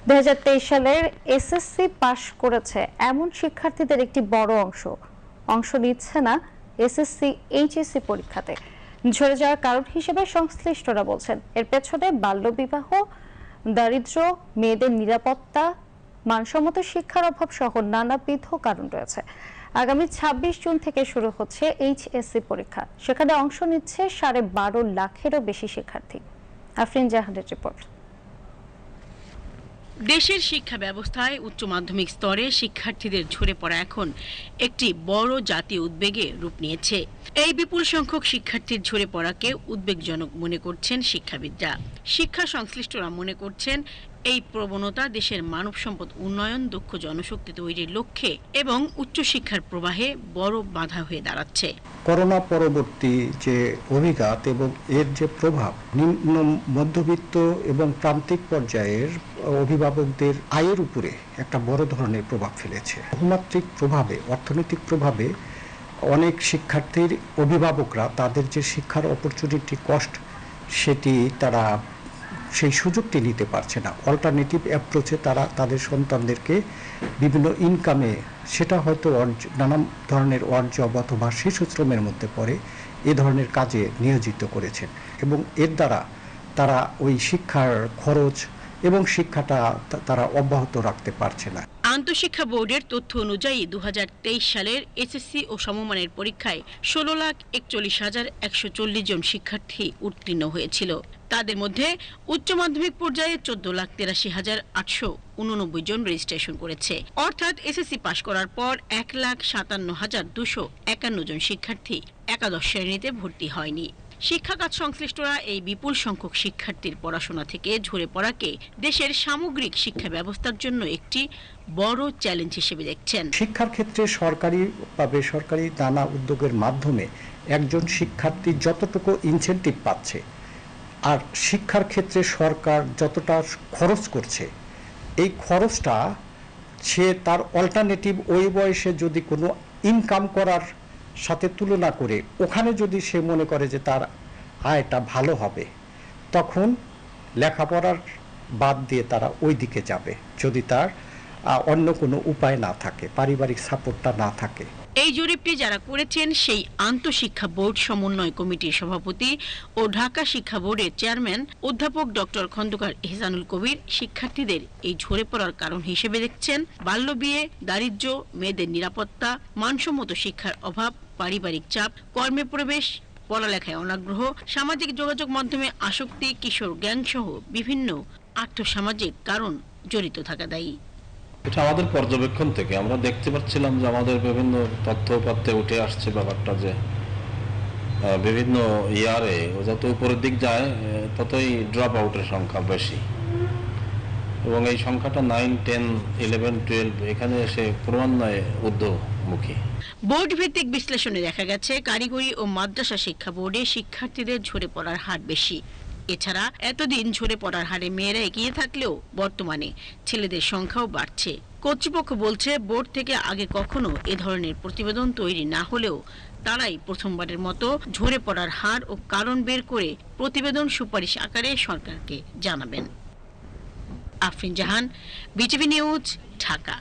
2023 সালের এসএসসি পাশ করেছে এমন শিক্ষার্থীদের একটি বড় অংশ নিচ্ছে না এসএসসি এইচএসসি পরীক্ষাতে। ঝরে যাওয়ার কারণ হিসেবে সংশ্লিষ্টরা বলছেন এর পেছনে বাল্যবিবাহ, দারিদ্র্য, মেয়েদের নিরাপত্তা, মানসম্মত শিক্ষার অভাব সহ নানাবিধ কারণ রয়েছে। আগামী 26 জুন থেকে শুরু হচ্ছে এইচএসসি পরীক্ষা। সেখানে অংশ নিচ্ছে 12.5 লাখেরও বেশি শিক্ষার্থী। আফরিন জাহানের রিপোর্ট। দেশের শিক্ষা ব্যবস্থায় উচ্চ মাধ্যমিক স্তরে শিক্ষার্থীদের ঝরে পড়া এখন একটি বড় জাতীয় উদ্বেগে রূপ নিয়েছে। এই বিপুল সংখ্যক শিক্ষার্থীর ঝরে পড়াকে উদ্বেগজনক মনে করছেন শিক্ষাবিদরা। শিক্ষা সংশ্লিষ্টরা মনে করছেন এই প্রবণতা দেশের মানব সম্পদ উন্নয়ন, দক্ষ জনশক্তি তৈরির লক্ষ্যে এবং উচ্চশিক্ষার প্রবাহে বড় বাধা হয়ে দাঁড়াচ্ছে। করোনা পরবর্তী যে অভিঘাত এবং এর যে প্রভাব নিম্ন মধ্যবিত্ত এবং প্রান্তিক পর্যায়ের অভিভাবকদের আয়ের উপরে একটা বড় ধরনের প্রভাব ফেলেছে। বহুমাত্রিক প্রভাবে, অর্থনৈতিক প্রভাবে অনেক শিক্ষার্থীর অভিভাবকরা তাদের যে শিক্ষার অপরচুনিটি কস্ট সেটি তারা সেই সুযোগটি নিতে পারছে না। অল্টারনেটিভ অ্যাপ্রোচে তারা তাদের সন্তানদেরকে বিভিন্ন ইনকামে, সেটা হয়তো নানান ধরনের জব অথবা শিশু শ্রমের মধ্যে পড়ে, এ ধরনের কাজে নিয়োজিত করেছেন এবং এর দ্বারা তারা ওই শিক্ষার খরচ এবং শিক্ষাটা তারা অব্যাহত রাখতে পারছে না। আন্তঃশিক্ষা বোর্ডের তথ্য অনুযায়ী 2023 সালের এসএসসি ও সমমানের পরীক্ষায় 16,41,140 জন শিক্ষার্থী উত্তীর্ণ হয়েছিল। তাদের মধ্যে উচ্চ মাধ্যমিক পর্যায়ে 14,83,889 জন রেজিস্ট্রেশন করেছে। অর্থাৎ এসএসসি পাশ করার পর 1,57,251 জন শিক্ষার্থী একাদশ শ্রেণীতে ভর্তি হয়নি। শিক্ষা খাত সংশ্লিষ্টরা এই বিপুল সংখ্যক শিক্ষার্থীর পড়াশোনা থেকে ঝরে পড়াকে দেশের সামগ্রিক শিক্ষা ব্যবস্থার জন্য একটি বড় চ্যালেঞ্জ হিসেবে দেখছেন। শিক্ষার ক্ষেত্রে সরকারি বা বেসরকারি নানা উদ্যোগের মাধ্যমে একজন শিক্ষার্থী যতটুকু ইনসেন্টিভ পাচ্ছে আর শিক্ষার ক্ষেত্রে সরকার যতটা খরচ করছে, এই খরচটা সে তার অল্টারনেটিভ ওই বয়সে যদি কোনো ইনকাম করার সাথে তুলনা করে ওখানে যদি সে মনে করে যে তার আয়টা ভালো হবে, তখন লেখাপড়ার বাদ দিয়ে তারা ওই দিকে যাবে, যদি তার অন্য কোনো উপায় না থাকে, পারিবারিক সাপোর্টটা না থাকে। এই জরিপটি যারা করেছেন সেই আন্তঃশিক্ষা বোর্ড সমন্বয় কমিটির সভাপতি ও ঢাকা শিক্ষা বোর্ডের চেয়ারম্যান অধ্যাপক ডক্টর খন্দকার এহসানুল কবির শিক্ষার্থীদের এই ঝরে পড়ার কারণ হিসেবে দেখছেন বাল্যবিয়ে, দারিদ্র্য, মেয়েদের নিরাপত্তা, মানসম্মত শিক্ষার অভাব, পারিবারিক চাপ, কর্মে প্রবেশ, পড়ালেখায় অনাগ্রহ, সামাজিক যোগাযোগ মাধ্যমে আসক্তি, কিশোর গ্যাং সহ বিভিন্ন আর্থসামাজিক কারণ জড়িত থাকা দায়ী। এটা আমাদের পর্যবেক্ষণ থেকে আমরা দেখতে পাচ্ছিলাম যে আমাদের বিভিন্ন তথ্যপাত্রে উঠে আসছে ব্যাপারটা যে বিভিন্ন ইয়ারে যত উপরের দিক যায় ততই ড্রপ আউটের সংখ্যা বেশি এবং এই সংখ্যাটা 9, 10, 11, 12 এখানে এসে ক্রমান্বয়ে ঊর্ধ্বমুখী। বোর্ড ভিত্তিক বিশ্লেষণে দেখা গেছে কারিগরি ও মাদ্রাসা শিক্ষা বোর্ডে শিক্ষার্থীদের ঝরে পড়ার হার বেশি। এছাড়া এতদিন ঝরে পড়ার হারে মেয়েরা এগিয়ে থাকলেও বর্তমানে ছেলেদের সংখ্যাও বাড়ছে। কর্তৃপক্ষ বলছে বোর্ড থেকে আগে কখনো এ ধরনের প্রতিবেদন তৈরি না হলেও তারাই প্রথমবারের মতো ঝরে পড়ার হার ও কারণ বের করে প্রতিবেদন সুপারিশ আকারে সরকারকে জানাবেন। আফরিন জাহান, বিটিভি নিউজ, ঢাকা।